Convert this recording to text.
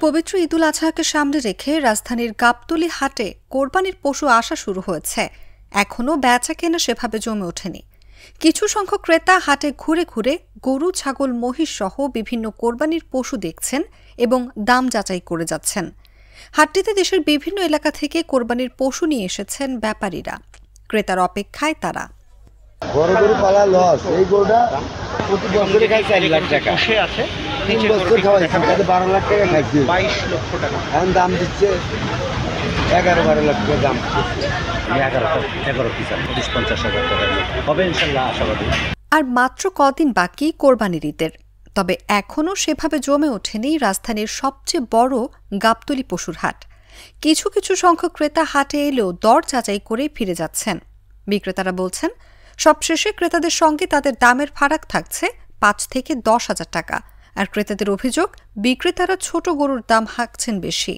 পবিত্র ঈদুল আজহাকে সামনে রেখে রাজধানীর গাবতলী হাটে কোরবানির পশু আসা শুরু হয়েছে। এখনও বেচা কেনা সেভাবে জমে ওঠেনি। কিছু সংখ্যক ক্রেতা হাটে ঘুরে ঘুরে গরু, ছাগল, মহিষ সহ বিভিন্ন কোরবানির পশু দেখছেন এবং দাম যাচাই করে যাচ্ছেন। হাটটিতে দেশের বিভিন্ন এলাকা থেকে কোরবানির পশু নিয়ে এসেছেন ব্যাপারীরা। ক্রেতার অপেক্ষায় তারা। বড় গরু পালা লস, এই গরুটা প্রতি বছরে খাই 4 লাখ টাকা আছে, 3 বছর খাওয়াইছি, তাতে 12 লাখ টাকা খাইছি, 22 লক্ষ টাকা এখন দাম দিচ্ছে 11-12 লাখ টাকা দাম। 11 পিস 50,000 টাকা হবে ইনশাল্লাহ, আশাবাদী। আর মাত্র কদিন বাকি কোরবানির ঈদের, তবে এখনও সেভাবে জমে ওঠেনি রাজধানীর সবচেয়ে বড় গাবতলী পশুর হাট। কিছু কিছু সংখ্যক ক্রেতা হাটে এলেও দর যাচাই করে ফিরে যাচ্ছেন। বিক্রেতারা বলছেন, সবশেষে ক্রেতাদের সঙ্গে তাদের দামের ফারাক থাকছে 5 থেকে 10 হাজার টাকা। আর ক্রেতাদের অভিযোগ, বিক্রেতারা ছোট গরুর দাম হাঁকছেন বেশি।